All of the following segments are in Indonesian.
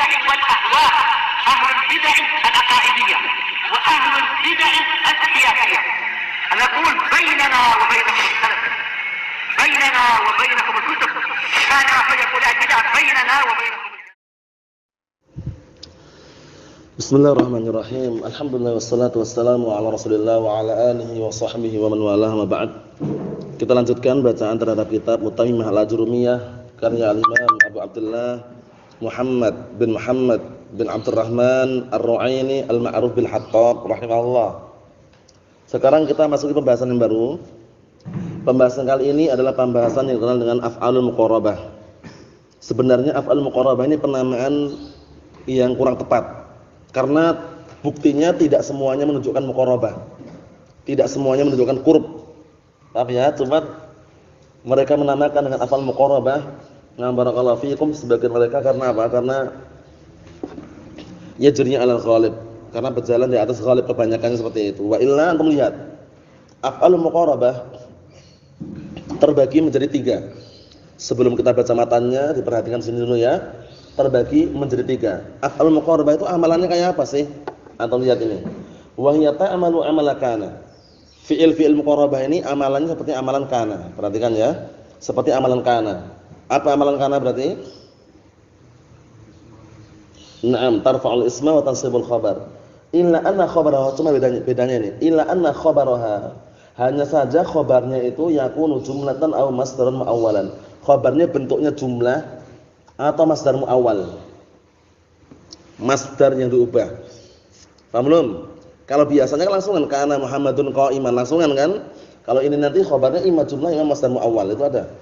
البدع والأهواء، أهل البدع العقائدية وأهل البدع السياسية. نقول بيننا وبينكم السلف، بيننا وبينكم الكتب، كان فيقول البدع بيننا وبينكم. Bismillahirrahmanirrahim. Alhamdulillah wassalatu wassalamu ala Rasulillah wa ala alihi wa sahbihi wa man walah ma ba'd. Kita lanjutkan bacaan terhadap kitab Mutammimah al-Ajurumiyah karya al-Imam Abu Abdullah Muhammad bin Abdurrahman Ar-Ru'aini al-Ma'ruf bil Hattab rahimahullah. Sekarang kita masuk ke pembahasan yang baru. Pembahasan kali ini adalah pembahasan yang dikenal dengan af'alul muqarrabah. Sebenarnya af'alul muqarrabah ini penamaan yang kurang tepat. Karena buktinya tidak semuanya menunjukkan muqarrabah. Tidak semuanya menunjukkan qurb. Tapi ya, cuma mereka menamakan dengan af'al muqarrabah. Nah, barakallahu fiikum sebagian mereka karena apa? Karena yajrinya 'alal ghalib. Karena berjalan di atas ghalib kebanyakannya seperti itu. Wa illa antum lihat. Af'al muqarrabah terbagi menjadi 3. Sebelum kita baca matanya, diperhatikan sini dulu ya. Terbagi menjadi 3. Af'al muqarrabah itu amalannya kayak apa sih? Atau lihat ini. Wa hiya ta'malu amala kana. Fi'il muqarrabah ini amalannya seperti amalan kana. Perhatikan ya. Seperti amalan kana. Apa amalan kana berarti? Naam, tarfa'ul isma wa tansibul khabar. Illa anna khabaraha, cuma bedanya ini. Illa anna khabaraha. Hanya saja khabarnya itu yakunu jumlatan aw masdaran muawwalan. Khabarnya bentuknya jumlah atau masdar muawwal. Masdar yang diubah. Paham belum? Kalau biasanya kan langsungan kana Muhammadun qa'iman, langsungan kan? Kalau ini nanti khabarnya imma jumlah imma masdar muawwal, itu ada.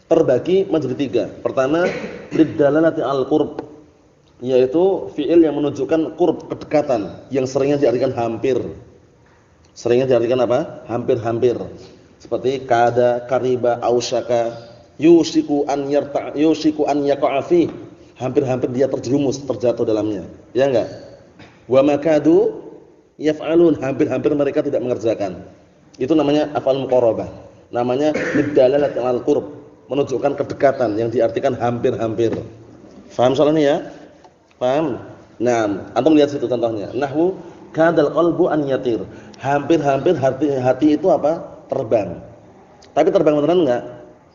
Terbagi menjadi 3. Pertama, lidalalati al-qurb, yaitu fi'il yang menunjukkan qurb, kedekatan, yang seringnya diartikan hampir. Seringnya diartikan apa? Hampir-hampir. Seperti kada, kariba, ausyaka, yusiku an yaqa'a fi, hampir-hampir dia terjerumus, terjatuh dalamnya. Ya enggak? Wa makadu yaf'alun, hampir-hampir mereka tidak mengerjakan. Itu namanya af'al muqarrabah. Namanya lidalalat al-qurb, menunjukkan kedekatan yang diartikan hampir-hampir. Paham soal ini ya? Paham? Nah, antum lihat situ contohnya. Nahwu kadal qalbu an yatir. Hampir-hampir hati itu apa? Terbang. Tapi terbang beneran enggak?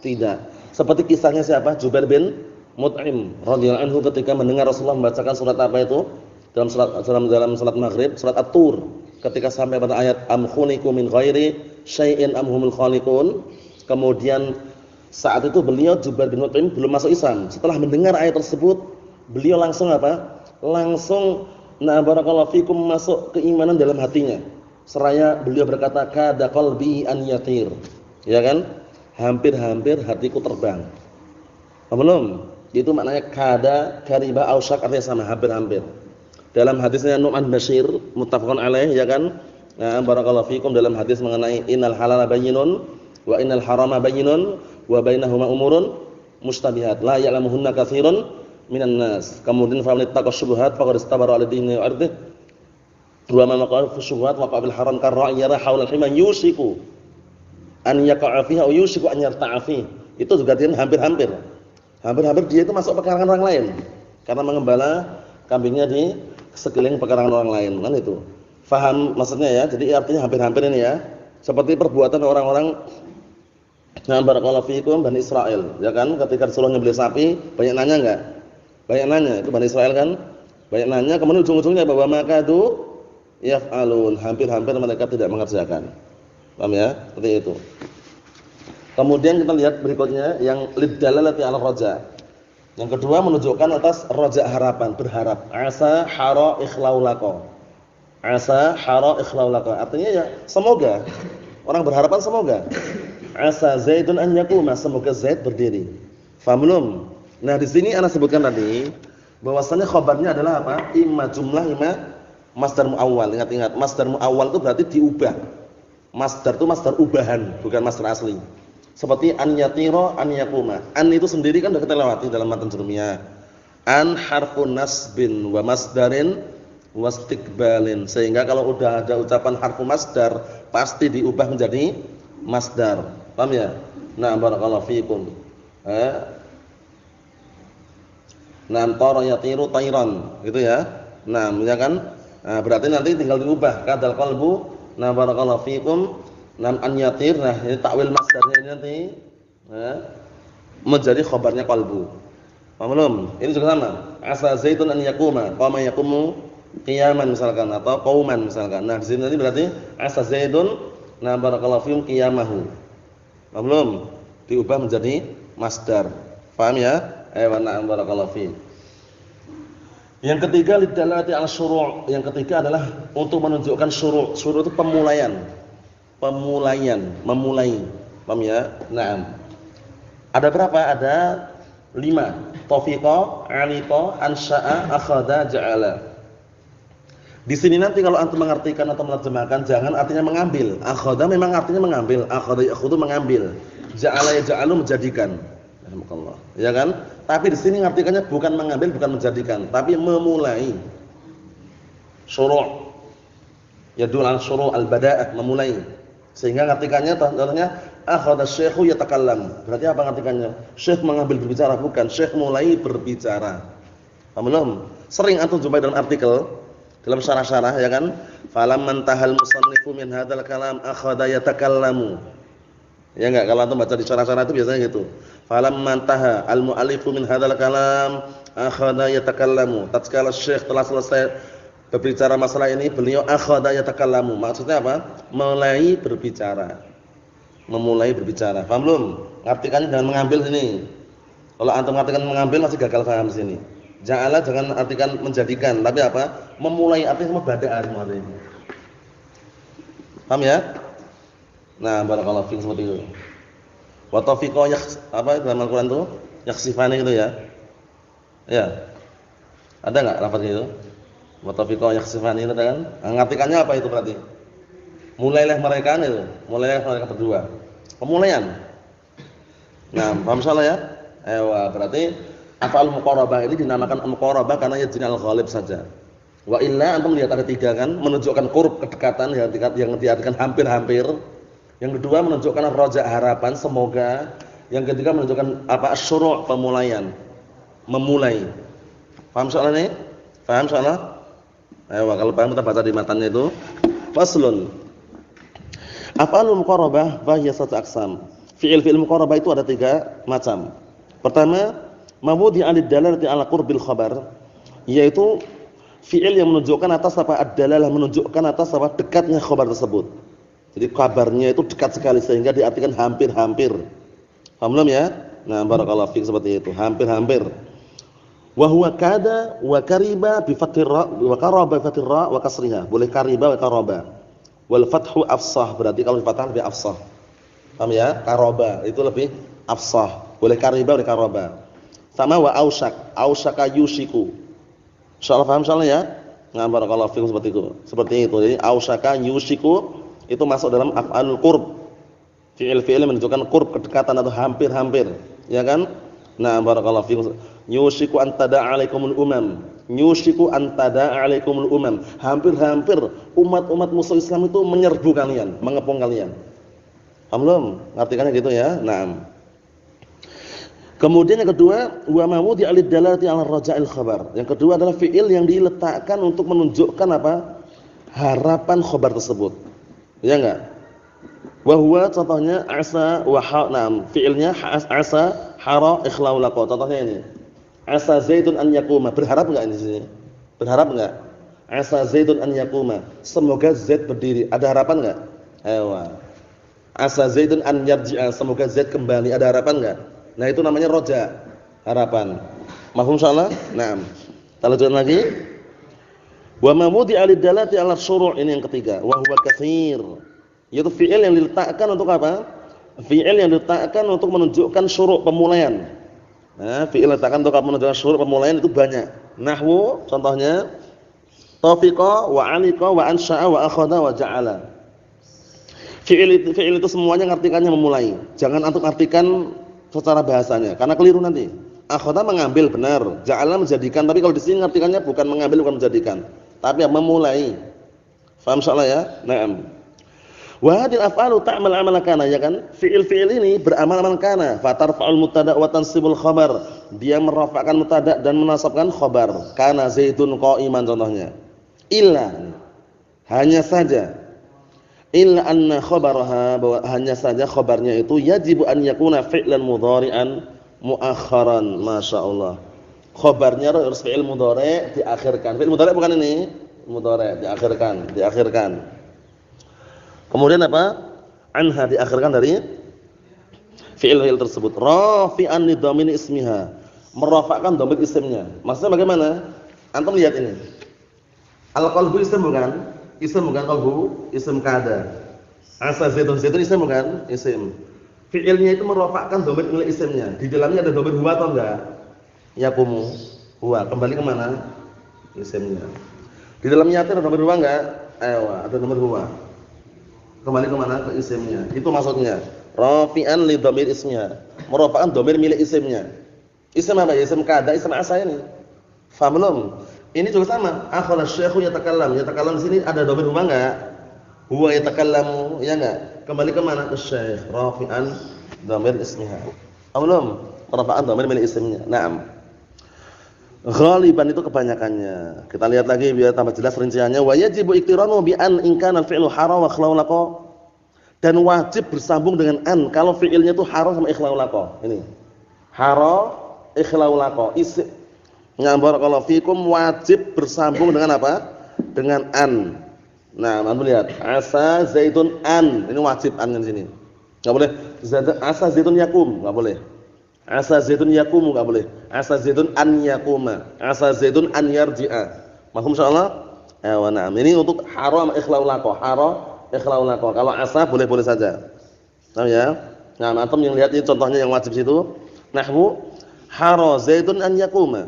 Tidak. Seperti kisahnya siapa? Jubair bin Mut'im radhiyallahu anhu ketika mendengar Rasulullah membacakan surat apa itu? Dalam salat Maghrib, surat At-Tur. Ketika sampai pada ayat am khuliqu min ghairi syai'in am humul khaliqun. Kemudian saat itu beliau Jubair bin Mut'im belum masuk Islam. Setelah mendengar ayat tersebut, beliau langsung apa? Langsung barakallahu fikum masuk keimanan dalam hatinya. Seraya beliau berkata kada qalbi an yatir. Ya kan? Hampir-hampir hatiku terbang. Belum? Itu maknanya kada, kariba, ausyak artinya sama, hampir-hampir. Dalam hadisnya Nu'man Bashir muttafaqun alaih, ya kan? Nah, barakallahu fikum dalam hadis mengenai innal halala bayyinun wa innal harama bayyinun wa bainahuma umurun mustabihat la ya'lamuhunna katsirun minan nas. Kemudian fa man ittaqa syubhat faqad istabara ala dinihi wa irdihi. Wa man waqa'a fi syubhat waqa'a bil haram karra'i yara haula al-hima yusiku an yaqa'a fiha aw yusiku an yarta'a fi. Itu juga dia hampir-hampir. Hampir-hampir dia itu masuk pekarangan orang lain karena mengembala kambingnya di sekeliling pekarangan orang lain, kan itu. Faham maksudnya ya? Jadi artinya hampir-hampir ini ya. Seperti perbuatan orang-orang barakallahu fiikum Bani Israil, ya kan? Ketika disuruh nyembelih sapi, banyak nanya enggak? Banyak nanya, itu Bani Israil kan? Banyak nanya, kemudian ujung-ujungnya bahwa makadu yaf'alun, hampir-hampir mereka tidak mengerjakan. Paham ya? Seperti itu. Kemudian kita lihat berikutnya yang lidalalati ala raja. Yang kedua menunjukkan atas raja, harapan, berharap. Asa hara ikhlaulaka. Asa hara ikhlaulaka. Artinya ya semoga. Orang berharapan semoga. Asa Zaidun an yaquma, semoga Zaid berdiri. Faham belum? Nah, di sini ana sebutkan tadi bahwasanya khabarnya adalah apa? Imma jumlah imma masdar muawwal. Ingat-ingat, masdar muawwal itu berarti diubah. Masdar itu masdar ubahan, bukan masdar asli. Seperti an yatira an yaquma. An itu sendiri kan sudah kita lewati dalam matan jurumiyah. An harfun nasbin wa masdarin wastiqbalin. Sehingga kalau udah ada ucapan harfu masdar pasti diubah menjadi masdar. Paham ya? Nah, barakallahu fiikum. Naam tara yatiru tayran, gitu ya. Naam, ya kan? Nah, berarti nanti tinggal diubah kadal qalbu. Nah, barakallahu fikum. Naam an yatir. Nah, ini takwil masdarnya ini nanti menjadi khabarnya qalbu. Paham belum? Ini juga sama. Asa zaitun an yakuma, qama yaqumu qiyaman misalkan atau qauman misalkan. Nah, di sini nanti berarti asa zaidun na barakallahu fikum qiyamahu. Paham belum? Diubah menjadi masdar. Paham ya? Na'am barakallahu fikum. Yang ketiga lidalalati al-syuru'. Yang ketiga adalah untuk menunjukkan syuru'. Syuru' itu pemulaian. Memulai. Paham ya? Naam. Ada berapa? Ada 5. Tafiqa, alita, ansha'a, akhadha, ja'ala. Di sini nanti kalau antum mengartikan atau menerjemahkan jangan artinya mengambil. Akhadha memang artinya mengambil. Akhadha yakhudhu mengambil. Ja'ala yaj'alu menjadikan. Alhamdulillah. Ya kan? Tapi di sini artikannya bukan mengambil, bukan menjadikan, tapi memulai. Syuru'. Yadul al-syuru' al-bada'ah, memulai. Sehingga artikannya contohnya akhadha syaikhu yatakallam. Berarti apa artikannya? Syekh mengambil berbicara, bukan. Syekh mulai berbicara. Paham belum? Sering antum jumpai dalam artikel, dalam syarah-syarah ya kan? Falamman tahal musannifu min hadzal kalam akhadha yatakallamu. Ya enggak? Kalau antum baca di syarah-syarah itu biasanya gitu. Falamman taha al-mu'allifu min hadzal kalam akhadha yatakallamu. Tatkala syekh telah selesai berbicara masalah ini, beliau akhadha yatakallamu. Maksudnya apa? Mulai berbicara. Memulai berbicara. Paham belum? Artikannya jangan mengambil sini. Kalau antum artikan mengambil masih gagal paham sini. Ja'ala jangan artikan menjadikan, tapi apa? Memulai artinya mubada'ah artinya. Paham ya? Nah, barakallahu fiikum seperti itu. Wa tafiqa apa dalam Al-Qur'an itu? Yaksifani itu ya. Ya. Ada enggak lafaznya itu? Wa tafiqa yaksifani itu kan? Ngartikannya apa itu berarti? Mulailah mereka itu. Mulailah mereka berdua. Pemulaian. Nah, paham salah ya? Berarti af'al muqarabah ini dinamakan muqarabah karena yajnal ghalib saja. Wa illa antum lihat ada 3 kan, menunjukkan qurb kedekatan yang diartikan hampir-hampir. Yang kedua menunjukkan raja harapan semoga. Yang ketiga menunjukkan apa? Asyuru' pemulaian. Memulai. Paham soal ini? Paham soalnya? Kalau paham kita baca di matanya itu. Faslun. Af'alul muqarabah fa hiya satu aqsam. Fi'il muqarabah itu ada 3 macam. Pertama, mawdhi'a lid-dalalati 'ala qurbil khabar, yaitu fi'il yang menunjukkan atas apa? Ad-dalalah menunjukkan atas apa? Dekatnya khabar tersebut. Jadi kabarnya itu dekat sekali sehingga diartikan hampir-hampir. Paham belum ya? Nah, barakallahu fiik seperti itu, hampir-hampir. Wa huwa kada wa kariba bi fathir ra wa qaraba bi fathir ra wa kasriha. Boleh kariba wa qaraba. Wal fathu afsah, berarti kalau di fathah lebih afsah. Paham ya? Qaraba itu lebih afsah. Boleh kariba, boleh qaraba. Sama wa ausak, ausaka yushiku. Insyaallah paham insyaallah ya? Nah, barakallahu fiik seperti itu. Seperti itu. Jadi ausaka yushiku itu masuk dalam af'alul qurb. Fi'il menunjukkan qurb, kedekatan atau hampir-hampir, ya kan? Nah, barakallahu fiikum. Yushiku an tada'a 'alaikumul umam. Yushiku an tada'a 'alaikumul umam. Hampir-hampir umat-umat musuh Islam itu menyerbu kalian, mengepung kalian. Paham belum? Artikannya gitu ya. Naam. Kemudian yang kedua, wa mawdhi'a lid-dalalati 'ala raja'il khabar. Yang kedua adalah fi'il yang diletakkan untuk menunjukkan apa? Harapan khabar tersebut. Ya enggak? Wa huwa contohnya asa wa na'am, fi'ilnya asa hara ikhlau laqa. Contohnya ini. Asa Zaidun an yaquma. Berharap enggak ini sini? Berharap enggak? Asa Zaidun an yaquma. Semoga Zaid berdiri. Ada harapan enggak? Asa Zaidun an yarji'a. Semoga Zaid kembali. Ada harapan enggak? Nah, itu namanya roja, harapan. Mafhum insyaallah? Naam. Kita lanjutkan lagi. Wa ma mudhi'a lid-dalati 'ala syuru', ini yang ketiga. Wa huwa katsir. Yaitu fi'il yang diletakkan untuk apa? Fi'il yang diletakkan untuk menunjukkan syuru' pemulaian. Nah, fi'il diletakkan untuk menunjukkan syuru' pemulaian itu banyak. Nahwu contohnya tafiqa wa 'aliqa wa ansha'a wa akhadha wa ja'ala. Fi'il itu semuanya ngartikannya memulai. Jangan antum artikan secara bahasanya karena keliru nanti. Akhadha mengambil benar, ja'ala menjadikan, tapi kalau di sini ngartikannya bukan mengambil, bukan menjadikan, tapi memulai. Paham insyaallah ya? Naam. Wa hadhil af'alu ta'mal 'amala kana, ya kan? Fi'il-fi'il ini beramal-amal kana, fatarfa'ul mubtada' wa tansibul khabar. Dia merafa'kan mubtada' dan menasabkan khabar. Kana Zaidun qa'iman contohnya. Illa, hanya saja, illa anna khabaraha, bahwa hanya saja khabarnya itu yajibu an yakuna fi'lan mudhari'an muakharan. Masyaallah. Khabarnya harus fi'il mudhari' diakhirkan. Fi'il mudhari' bukan ini, mudhari' diakhirkan. Kemudian apa? Anha diakhirkan dari fi'il tersebut. Rafi'an li dhamir ismiha, merafa'kan dhamir isimnya. Maksudnya bagaimana? Antum lihat ini. Al-qalbu isim bukan? Isim bukan qalbu, isim kada. Asa Zaidun isim bukan? Isim. Fi'ilnya itu merafa'kan dhamir milik isimnya. Di dalamnya ada dhamir huwa atau enggak? Yaqumu huwa, kembali ke mana? Isimnya. Di dalamnya ada dhamir huwa enggak? Ada dhamir huwa. Kembali ke mana? Ke isimnya. Itu maksudnya. Rafi'an li dhamir ismiha, merafa'kan dhamir milik isimnya. Isim apa? Isim kada, isim asa ini. Faham belum? Ini juga sama. Akhadha asy-syaikhu yatakallam. Yatakallam di sini ada dhamir huwa enggak? Huwa yatakallamu, ya enggak? Kembali ke mana? Ke syekh. Rafi'an dhamir ismiha. Paham belum? Merafa'kan dhamir milik isimnya. Naam. Ghaliban itu kebanyakannya. Kita lihat lagi biar tambah jelas rinciannya. Wa yajibu iqtiranu bi an in kana al-fi'lu haram wa ikhlau laqa. Dan wajib bersambung dengan an kalau fi'ilnya itu haram sama ikhlau laqa. Ini. Haram, ikhlau laqa. Nyambar kalau fikum wajib bersambung dengan apa? Dengan an. Nah, antum lihat. Asa Zaidun an. Ini wajib an di sini. Enggak boleh. Asa Zaidun yakum, enggak boleh. Asa Zaidun yakumu enggak boleh. Asa Zaidun an yakuma. Asa Zaidun an yarji'a. Mafhum insyaallah? Na'am. Ini untuk haram ikhlau laqa. Haram ikhlau laqa. Kalau asa boleh-boleh saja. Paham ya? Nah, antum yang lihat ini contohnya yang wajib situ. Nahwu hara Zaidun an yakuma.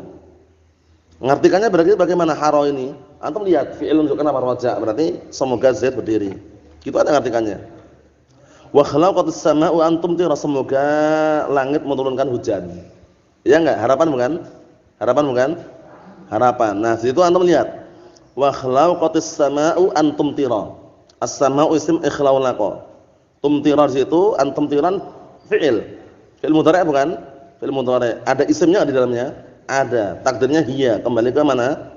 Ngartikannya berarti bagaimana hara ini? Antum lihat fi'il menunjukkan apa? Raja. Berarti semoga Zaid berdiri. Itu ada ngartikannya. Wa khalaqatis samaa'u an tumtira, semoga langit menurunkan hujan. Ya enggak? Harapan bukan? Harapan bukan? Harapan. Nah, situ antum lihat. Wa khalaqatis samaa'u an tumtira. As-samaa'u isim ikhlau laqa. Tumtira situ an tumtiran fi'il. Fi'il mudhari' bukan? Fi'il mudhari'. Ada isimnya di dalamnya? Ada. Takdirnya hiya. Kembali ke mana?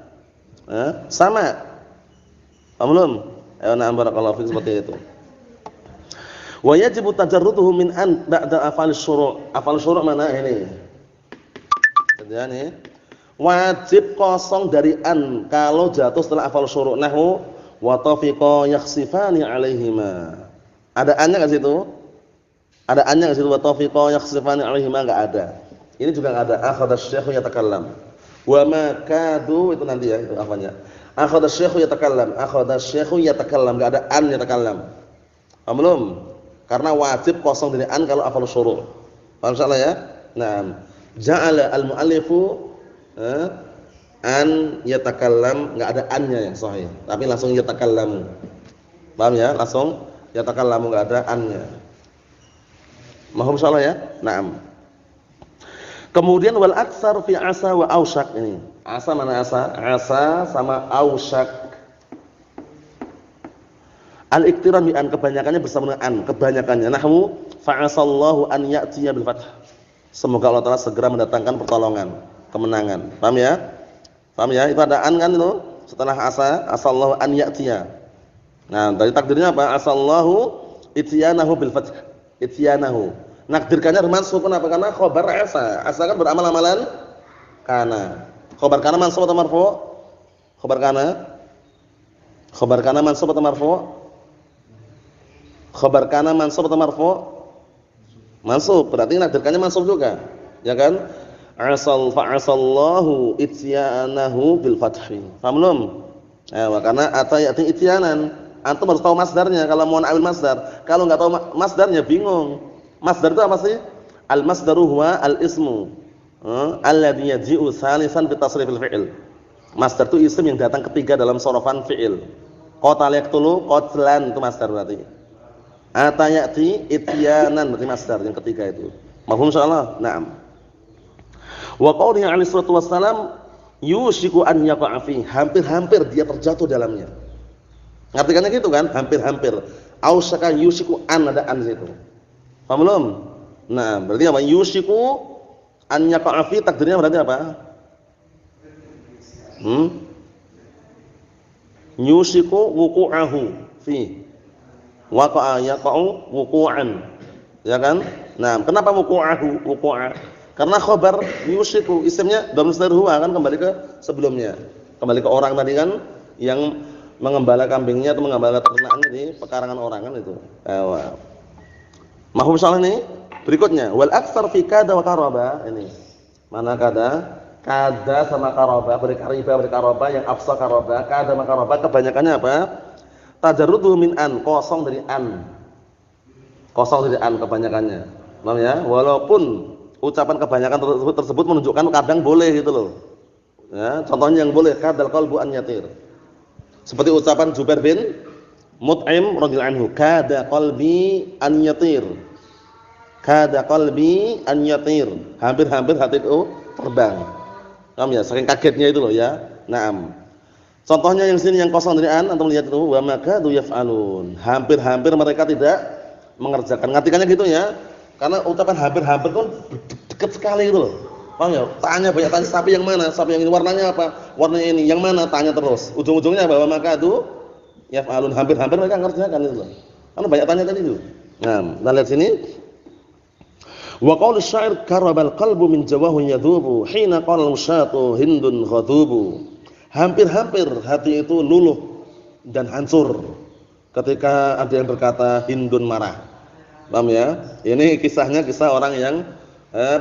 Sama. Paham belum? Na'am barakallahu fiik, seperti itu. Wa yajibu tajarruduhu min an ba'da af'al syuru'. Af'al syuru' mana ini? Jadi wajib kosong dari an kalau jatuh setelah af'al syuru'. Nahwu wa tafiqa yakhsifani 'alaihima. Ada annya enggak situ? Ada annya enggak situ? Wa tafiqa yakhsifani 'alaihima enggak ada. Ini juga enggak ada. Akhadha asy-syaikhu yatakallam. Wa ma kadu itu nanti ya, itu apanya? Akhadha asy-syaikhu yatakallam. Akhadha asy-syaikhu yatakallam, enggak ada an yatakallam. Paham belum? Karena wajib kosong dari an kalau af'al syuru'. Paham insyaallah ya? Naam. Ja'ala al-mu'allifu an yatakallam, enggak ada an-nya yang sahih, tapi langsung yatakallamu. Paham ya? Langsung yatakallamu, enggak ada an-nya. Mahum insyaallah ya? Naam. Kemudian wal aktsar fi asa wa ausyak ini. Asa mana asa? Asa sama ausyak. Al-iqtiran bi an, kebanyakannya bersama dengan an, kebanyakannya. Nahwu fa'asallahu an ya'tiya bil fath. Semoga Allah Taala segera mendatangkan pertolongan, kemenangan. Paham ya? Paham ya? Itu ada an kan itu? Setelah asa, asallahu an ya'tiya. Nah, dari takdirnya apa? Asallahu ityanahu bil fath. Ityanahu. Nakdirkannya mansub, kenapa? Karena khabar asa. Asa kan beramal-amalan kana. Khabar kana mansub atau marfu'? Khabar kana? Khabar kana mansub atau marfu'? Khabar kana mansub atau marfu'? Mansub, berarti nakdirkannya mansub juga. Ya kan? Asal fa'asallahu ityanahu bil fathi. Paham belum? Karena ata ya'ti ityanan. Antum harus tahu masdarnya kalau mau ambil masdar. Kalau enggak tahu masdarnya bingung. Masdar itu apa sih? Al-masdaru huwa al-ismu alladhi yaji'u salisan bi tasrifil fi'il. Masdar itu isim yang datang ketiga dalam sorofan fi'il. Qatala yaqtulu qatlan, itu masdar berarti. Atayati ityanan, berarti masdar yang ketiga itu. Mafhum insyaallah? Naam. Wa qawlihi alaihi salatu wassalam yushiku an yaqa'a fi, hampir-hampir dia terjatuh dalamnya. Ngartikannya gitu kan? Hampir-hampir. Ausaka yusiku an, ada an di situ. Paham belum? Nah, berarti apa? Yusiku an yaqa'a fi, takdirnya berarti apa? Yusiku wuqu'ahu fi. Waqa'a yaqa'u wuqu'an. Ya kan? Nah, kenapa wuqu'ahu? Wuqu'ah. Karena khabar yusiku isimnya dhamir mustaqir huwa, kan kembali ke sebelumnya. Kembali ke orang tadi kan yang mengembala kambingnya atau mengembala ternaknya di pekarangan orang kan itu. Mahfum salah nih. Berikutnya wal aktsar fi kada wa qaraba, ini. Mana kada? Kada sama qaraba, berkaraba yang afsal qaraba, kada sama qaraba kebanyakannya apa? Tajarrudu min an, kosong dari an. Kosong dari an kebanyakannya. Paham ya? Walaupun ucapan kebanyakan tersebut menunjukkan kadang boleh gitu loh. Ya, contohnya yang boleh kadal qalbu an yatir. Seperti ucapan Jubair bin Mut'im radhiyallahu anhu, kada qalbi an yatir. Kada qalbi an yatir. Hampir-hampir hatiku terbang. Paham ya? Saking kagetnya itu loh ya. Naam. Contohnya yang sini yang kosong dari an, antum lihat itu, wa makadu yaf'alun. Hampir-hampir mereka tidak mengerjakan. Ngatikannya gitu ya. Karena ucapan hampir-hampir kan dekat sekali gitu loh. Paham ya? Tanya banyak tanya, sapi yang mana? Sapi yang ini warnanya apa? Warnanya ini. Yang mana? Tanya terus. Ujung-ujungnya bahwa makadu yaf'alun, hampir-hampir mereka mengerjakan itu loh. Karena banyak tanya tadi itu. Nah, kita lihat sini. Wa qaulu syair karabal qalbu min jawahu yadhubu hina qala musyatu hindun ghadhubu. Hampir-hampir hati itu luluh dan hancur ketika ada yang berkata hindun marah. Paham ya? Ini kisahnya kisah orang yang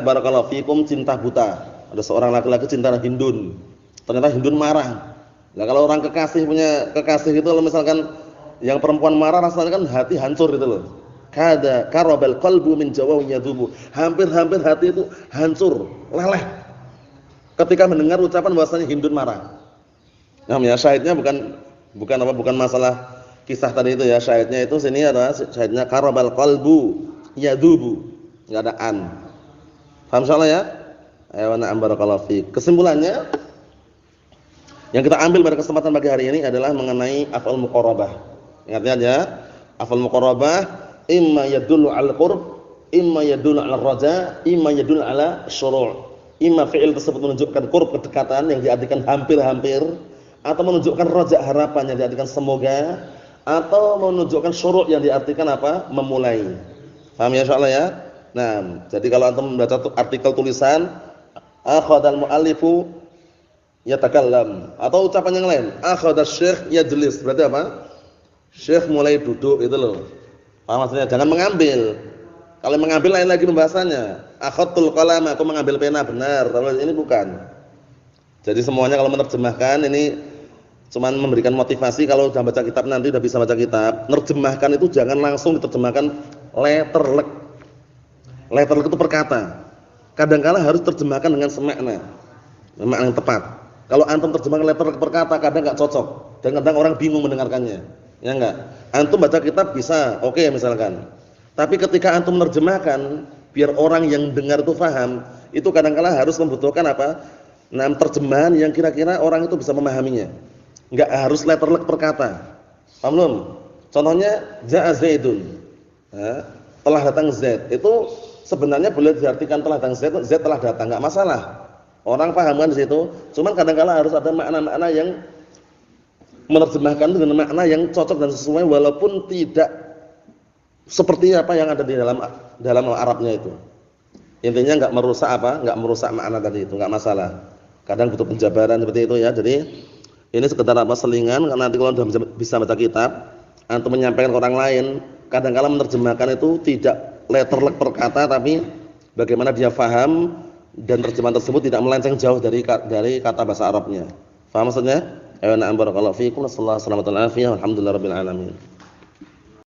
barakallahu fikum cinta buta. Ada seorang laki-laki cinta hindun. Ternyata hindun marah. Nah, kalau orang kekasih punya kekasih itu kalau misalkan yang perempuan marah rasanya kan hati hancur gitu loh. Kada karabal qalbu min jawahu yadhubu. Hampir-hampir hati itu hancur, leleh ketika mendengar ucapan bahwasanya hindun marah. Nah, ya syahidnya bukan masalah kisah tadi itu ya. Syahidnya itu sini adalah syahidnya karabal qalbu yadhubu. Enggak ada an. Paham insyaallah ya? Ayo na'am barakallahu fiik. Kesimpulannya yang kita ambil pada kesempatan pagi hari ini adalah mengenai af'al muqarrabah. Ingat ya, af'al muqarrabah imma yadullu 'al qurb, imma yadullu 'ala raja, imma yadullu 'ala syuru'. Imma fi'il tersebut menunjukkan qurb, kedekatan yang diartikan hampir-hampir, atau menunjukkan raja, harapan yang diartikan semoga, atau menunjukkan syuru' yang diartikan apa? Memulai. Paham ya insyaallah ya? Nah, jadi kalau antum membaca artikel tulisan akhadal muallifu yatakallam, atau ucapan yang lain akhadasy syekh yajlis, berarti apa? Syekh mulai duduk itu loh. Paham maksudnya? Jangan mengambil. Kalau mengambil lain lagi pembahasannya. Akhadtul qalam, aku mengambil pena, benar. Kalau ini bukan. Jadi semuanya kalau menerjemahkan ini cuman memberikan motivasi. Kalau sudah baca kitab nanti sudah bisa baca kitab. Nerjemahkan itu jangan langsung diterjemahkan letterlek. Letterlek itu perkata. Kadang-kala harus terjemahkan dengan semakna, makna yang tepat. Kalau antum terjemahkan letterlek perkata kadang enggak cocok dan kadang orang bingung mendengarkannya. Ya enggak? Antum baca kitab bisa, oke misalkan. Tapi ketika antum menerjemahkan biar orang yang dengar itu paham, itu kadang-kala harus membutuhkan apa? Nah, terjemahan yang kira-kira orang itu bisa memahaminya. Enggak harus letterlek perkata. Paham belum? Contohnya ja'a Zaidun. Telah datang Zaid. Itu sebenarnya boleh diartikan telah datang Zaid, Zaid telah datang, enggak masalah. Orang paham kan di situ. Cuman kadang-kala harus ada makna-makna yang menerjemahkan dengan makna yang cocok dan sesuai walaupun tidak seperti apa yang ada di dalam Arabnya itu. Intinya enggak merusak apa? Enggak merusak makna tadi itu, enggak masalah. Kadang butuh penjabaran seperti itu ya. Jadi ini sekedar apa? Selingan, karena nanti kalau sudah bisa baca kitab, antum menyampaikan ke orang lain, kadang-kala menerjemahkan itu tidak letterlek perkata tapi bagaimana dia faham dan terjemahan tersebut tidak melenceng jauh dari kata bahasa Arabnya. Faham maksudnya? Ayo na'am barakallahu fiikum. Sallallahu alaihi wasallam. Alhamdulillahirabbil alamin.